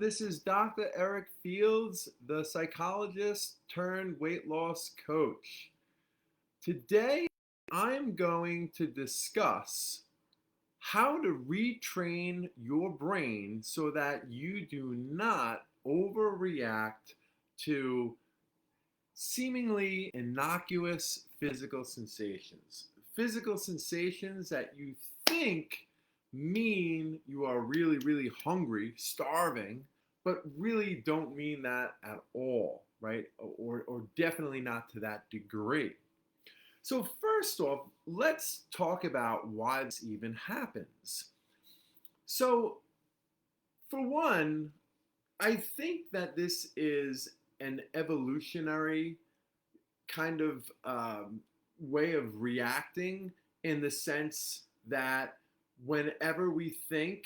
This is Dr. Eric Fields, the psychologist turned weight loss coach. Today, I'm going to discuss how to retrain your brain so that you do not overreact to seemingly innocuous physical sensations. Physical sensations that you think mean you are really, really hungry, starving, but really don't mean that at all, right? Or definitely not to that degree. So, first off, let's talk about why this even happens. So, for one, I think that this is an evolutionary kind of way of reacting in the sense that whenever we think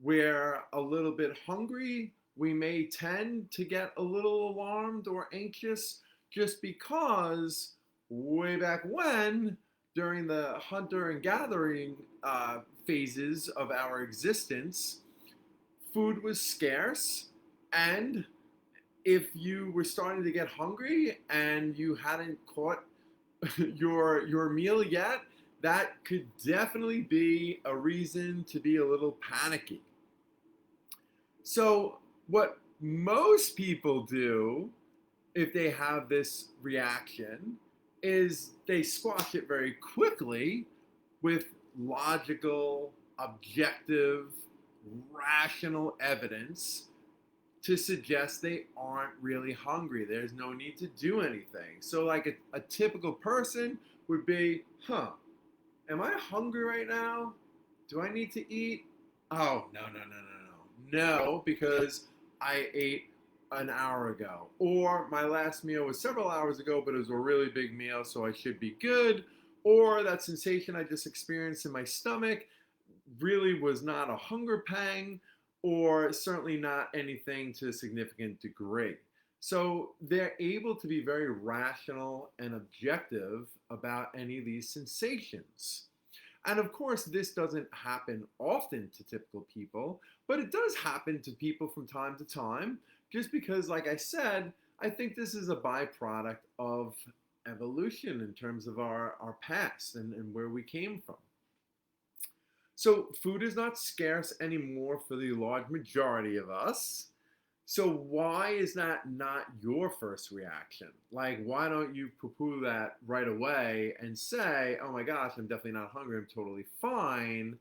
we're a little bit hungry, we may tend to get a little alarmed or anxious just because way back when, during the hunter and gathering phases of our existence, food was scarce, and if you were starting to get hungry and you hadn't caught your meal yet, that could definitely be a reason to be a little panicky. So, what most people do if they have this reaction is they squash it very quickly with logical, objective, rational evidence to suggest they aren't really hungry. There's no need to do anything. So, like a typical person would be, am I hungry right now? Do I need to eat? Oh, no, because I ate an hour ago. Or my last meal was several hours ago, but it was a really big meal, so I should be good. Or that sensation I just experienced in my stomach really was not a hunger pang, or certainly not anything to a significant degree. So they're able to be very rational and objective about any of these sensations. And of course, this doesn't happen often to typical people, but it does happen to people from time to time, just because, like I said, I think this is a byproduct of evolution in terms of our past and where we came from. So food is not scarce anymore for the large majority of us. So why is that not your first reaction? Like, why don't you poo-poo that right away and say, oh my gosh, I'm definitely not hungry, I'm totally fine.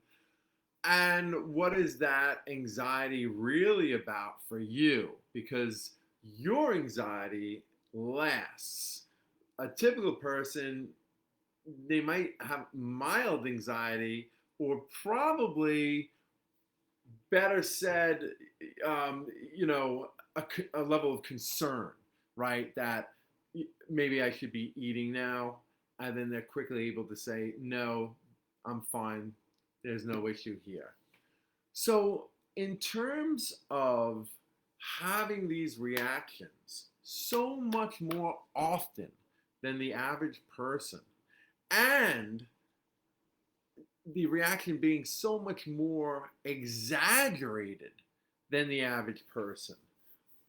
And what is that anxiety really about for you? Because your anxiety lasts. A typical person, they might have mild anxiety, or probably better said, you know, a level of concern, right? That maybe I should be eating now. And then they're quickly able to say, no, I'm fine. There's no issue here. So, in terms of having these reactions so much more often than the average person, and the reaction being so much more exaggerated than the average person.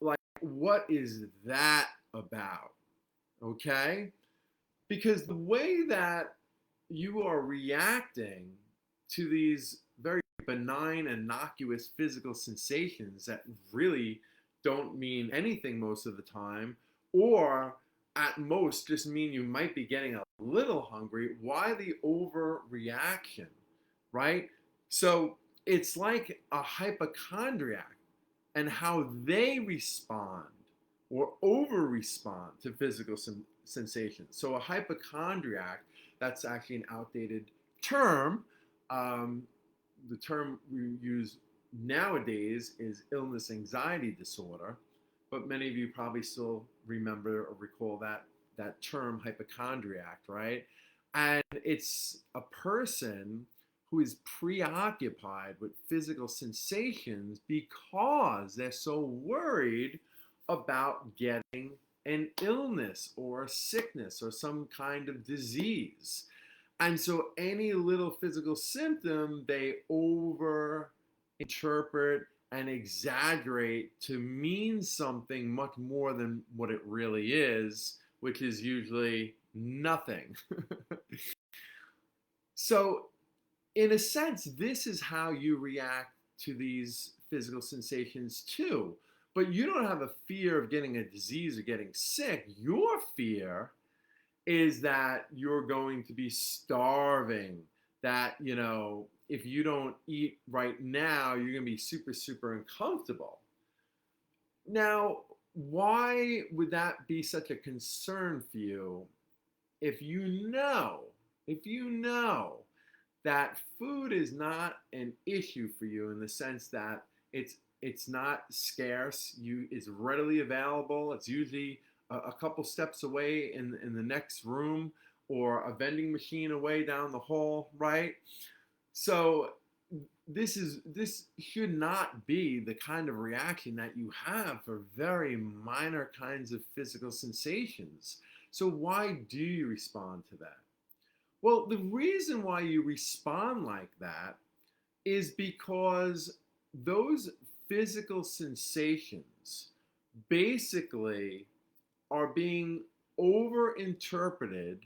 Like, what is that about? Okay? Because the way that you are reacting to these very benign, innocuous physical sensations that really don't mean anything most of the time, or at most just mean you might be getting a little hungry, why the overreaction, right? So it's like a hypochondriac and how they respond or over respond to physical sensations. So a hypochondriac, that's actually an outdated term. The term we use nowadays is illness anxiety disorder, but many of you probably still remember or recall that term hypochondriac, right? And it's a person who is preoccupied with physical sensations because they're so worried about getting an illness or a sickness or some kind of disease. And so any little physical symptom they over interpret and exaggerate to mean something much more than what it really is, which is usually nothing. So, in a sense, this is how you react to these physical sensations too. But you don't have a fear of getting a disease or getting sick. Your fear is that you're going to be starving, that, if you don't eat right now, you're going to be super, super uncomfortable. Now, why would that be such a concern for you if you know, if you know that food is not an issue for you in the sense that it's not scarce, it's readily available, it's usually a couple steps away in the next room or a vending machine away down the hall, right? So this should not be the kind of reaction that you have for very minor kinds of physical sensations. So why do you respond to that? Well, the reason why you respond like that is because those physical sensations basically are being overinterpreted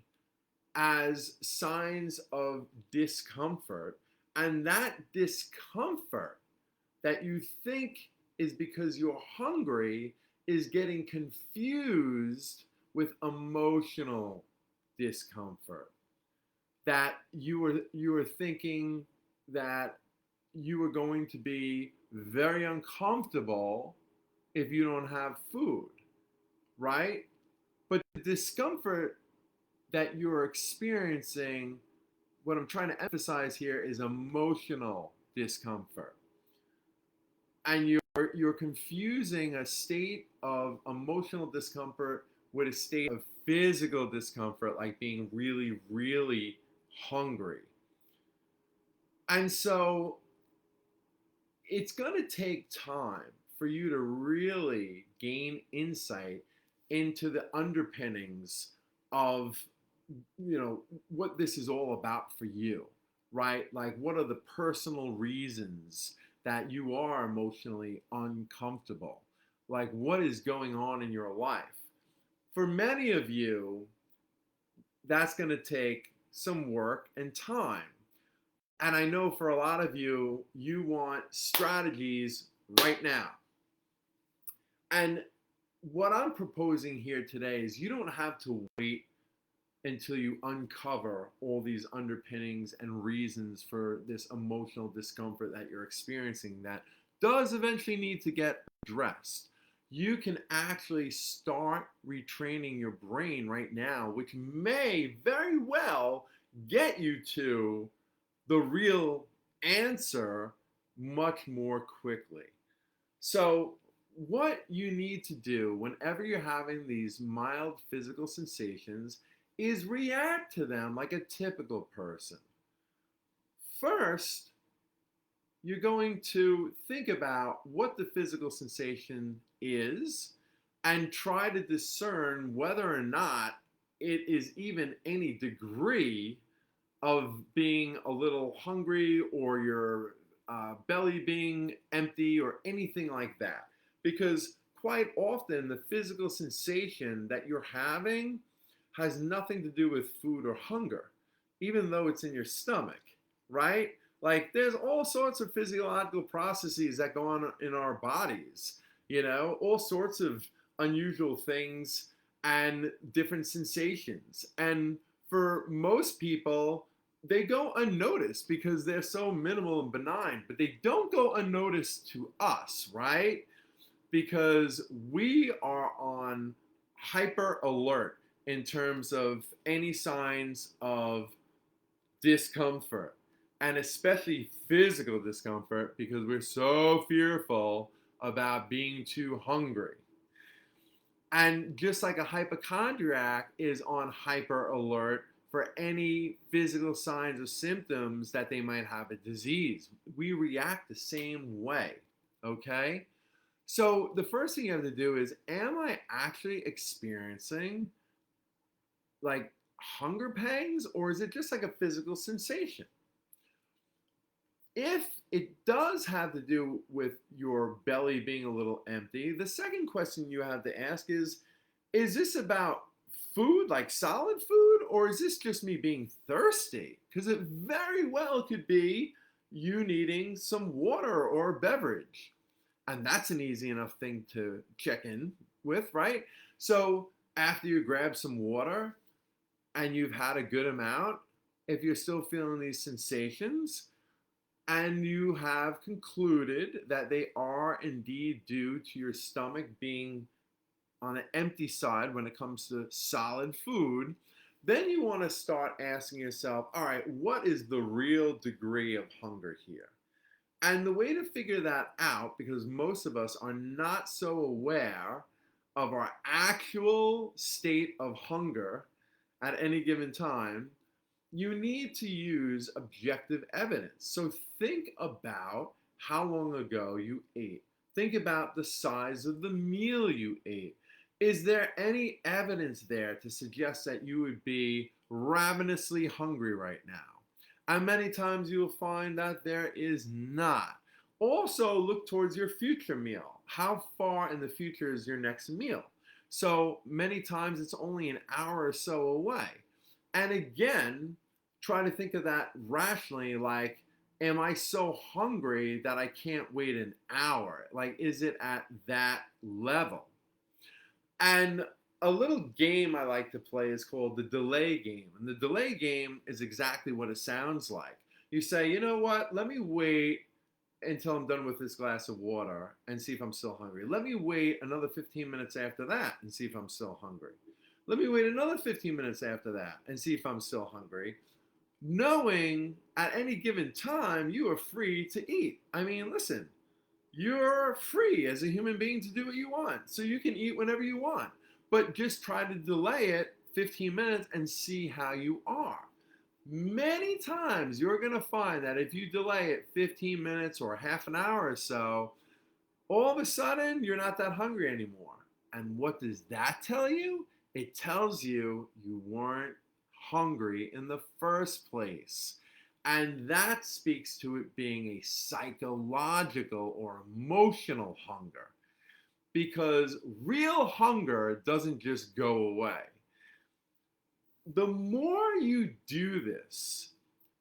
as signs of discomfort. And that discomfort that you think is because you're hungry is getting confused with emotional discomfort. That you were thinking that you were going to be very uncomfortable if you don't have food, right? But the discomfort that you're experiencing, what I'm trying to emphasize here is emotional discomfort. And you're confusing a state of emotional discomfort with a state of physical discomfort, like being really, really hungry. And so it's going to take time for you to really gain insight into the underpinnings of what this is all about for you, right? Like, what are the personal reasons that you are emotionally uncomfortable? Like, what is going on in your life? For many of you, that's going to take some work and time. And I know for a lot of you, you want strategies right now. And what I'm proposing here today is you don't have to wait until you uncover all these underpinnings and reasons for this emotional discomfort that you're experiencing that does eventually need to get addressed. You can actually start retraining your brain right now, which may very well get you to the real answer much more quickly. So, what you need to do whenever you're having these mild physical sensations is react to them like a typical person. First, you're going to think about what the physical sensation is and try to discern whether or not it is even any degree of being a little hungry or your belly being empty or anything like that. Because quite often the physical sensation that you're having has nothing to do with food or hunger, even though it's in your stomach, right? Like, there's all sorts of physiological processes that go on in our bodies, all sorts of unusual things and different sensations. And for most people, they go unnoticed because they're so minimal and benign, but they don't go unnoticed to us, right? Because we are on hyper alert in terms of any signs of discomfort, and especially physical discomfort, because we're so fearful about being too hungry. And just like a hypochondriac is on hyper alert for any physical signs or symptoms that they might have a disease, we react the same way, okay? So the first thing you have to do is, am I actually experiencing like hunger pangs, or is it just like a physical sensation? If it does have to do with your belly being a little empty, the second question you have to ask is this about food, like solid food, or is this just me being thirsty? Because it very well could be you needing some water or beverage. And that's an easy enough thing to check in with, right? So after you grab some water and you've had a good amount, if you're still feeling these sensations, and you have concluded that they are indeed due to your stomach being on the empty side when it comes to solid food, then you want to start asking yourself, all right, what is the real degree of hunger here? And the way to figure that out, because most of us are not so aware of our actual state of hunger at any given time, you need to use objective evidence. So think about how long ago you ate. Think about the size of the meal you ate. Is there any evidence there to suggest that you would be ravenously hungry right now? And many times you will find that there is not. Also, look towards your future meal. How far in the future is your next meal? So many times it's only an hour or so away. And again, try to think of that rationally, like, am I so hungry that I can't wait an hour? Like, is it at that level? And a little game I like to play is called the delay game. And the delay game is exactly what it sounds like. You say, you know what, let me wait until I'm done with this glass of water and see if I'm still hungry. Let me wait another 15 minutes after that and see if I'm still hungry. Let me wait another 15 minutes after that and see if I'm still hungry. Knowing at any given time you are free to eat. I mean, listen, you're free as a human being to do what you want. So you can eat whenever you want. But just try to delay it 15 minutes and see how you are. Many times you're going to find that if you delay it 15 minutes or half an hour or so, all of a sudden you're not that hungry anymore. And what does that tell you? It tells you you weren't hungry in the first place. And that speaks to it being a psychological or emotional hunger. Because real hunger doesn't just go away. The more you do this,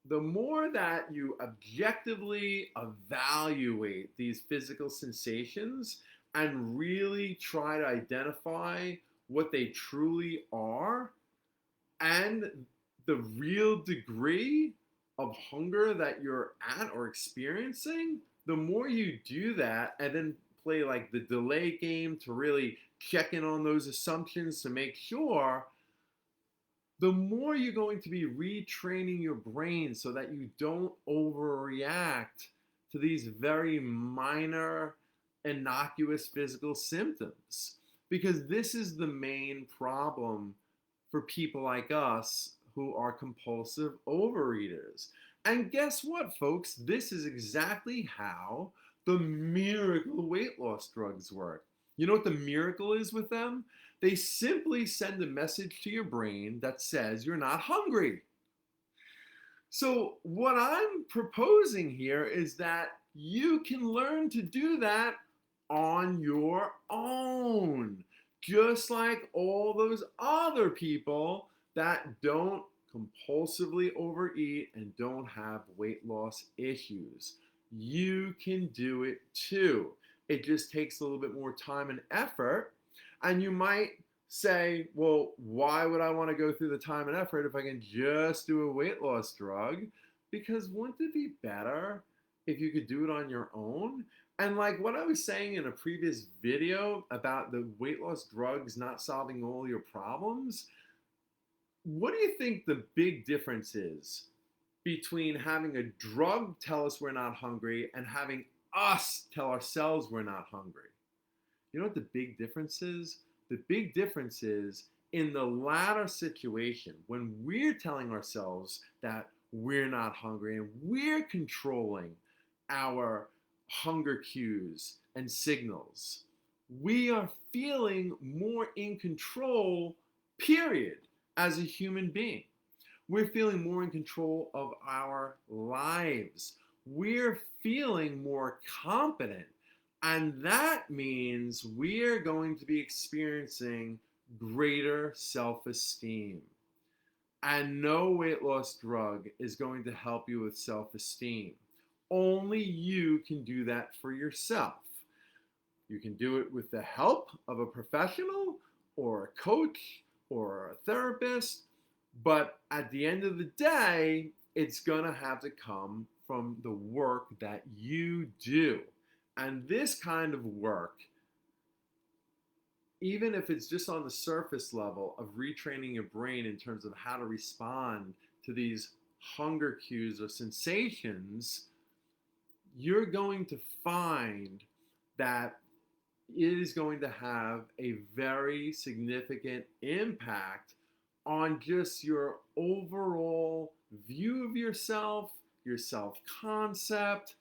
the more that you objectively evaluate these physical sensations and really try to identify what they truly are and the real degree of hunger that you're at or experiencing, the more you do that and then play like the delay game to really check in on those assumptions to make sure, the more you're going to be retraining your brain so that you don't overreact to these very minor, innocuous physical symptoms. Because this is the main problem for people like us who are compulsive overeaters. And guess what, folks? This is exactly how the miracle weight loss drugs work. You know what the miracle is with them? They simply send a message to your brain that says you're not hungry. So, what I'm proposing here is that you can learn to do that on your own, just like all those other people that don't compulsively overeat and don't have weight loss issues. You can do it too. It just takes a little bit more time and effort. And you might say, well, why would I want to go through the time and effort if I can just do a weight loss drug? Because wouldn't it be better if you could do it on your own? And like what I was saying in a previous video about the weight loss drugs not solving all your problems, what do you think the big difference is between having a drug tell us we're not hungry and having us tell ourselves we're not hungry? You know what the big difference is? The big difference is in the latter situation, when we're telling ourselves that we're not hungry and we're controlling our hunger cues and signals, we are feeling more in control, period, as a human being. We're feeling more in control of our lives. we're feeling more competent. And that means we're going to be experiencing greater self esteem. And no weight loss drug is going to help you with self esteem. Only you can do that for yourself. You can do it with the help of a professional or a coach or a therapist, but at the end of the day, it's going to have to come from the work that you do. And this kind of work, even if it's just on the surface level of retraining your brain in terms of how to respond to these hunger cues or sensations, you're going to find that it is going to have a very significant impact on just your overall view of yourself, your self concept,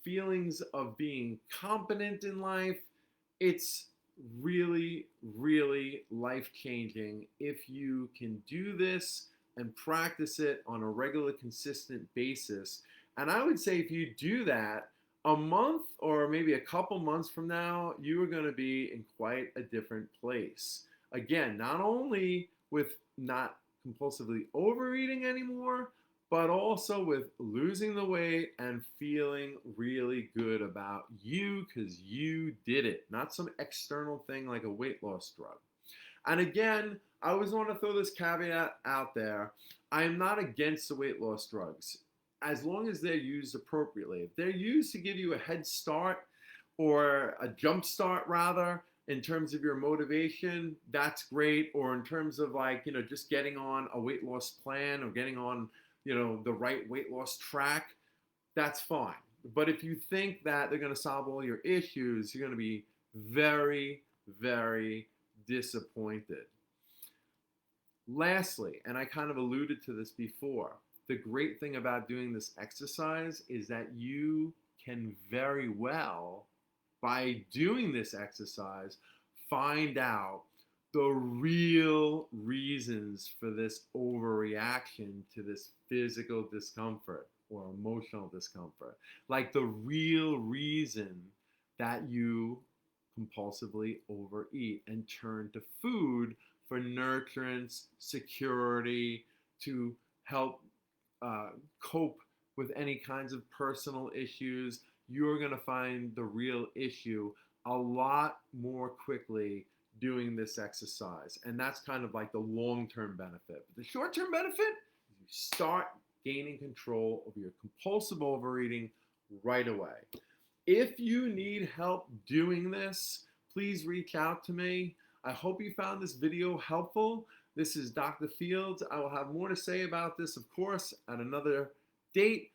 feelings of being competent in life. It's really, really life changing if you can do this and practice it on a regular, consistent basis. And I would say if you do that, a month or maybe a couple months from now, you are going to be in quite a different place. Again, not only with not compulsively overeating anymore, but also with losing the weight and feeling really good about you because you did it, not some external thing like a weight loss drug. And again, I always want to throw this caveat out there. I am not against the weight loss drugs as long as they're used appropriately. If they're used to give you a head start or a jump start rather, in terms of your motivation, that's great. Or in terms of just getting on a weight loss plan or getting on, the right weight loss track, that's fine. But if you think that they're going to solve all your issues, you're going to be very, very disappointed. Lastly, and I kind of alluded to this before, the great thing about doing this exercise is that you can very well, by doing this exercise, find out the real reasons for this overreaction to this physical discomfort or emotional discomfort. Like the real reason that you compulsively overeat and turn to food for nurturance, security, to help cope with any kinds of personal issues. You're going to find the real issue a lot more quickly doing this exercise. And that's kind of like the long-term benefit. But the short-term benefit is you start gaining control of your compulsive overeating right away. If you need help doing this, please reach out to me. I hope you found this video helpful. This is Dr. Fields. I will have more to say about this, of course, at another date.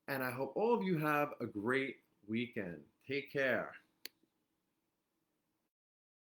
And I hope all of you have a great weekend. Take care.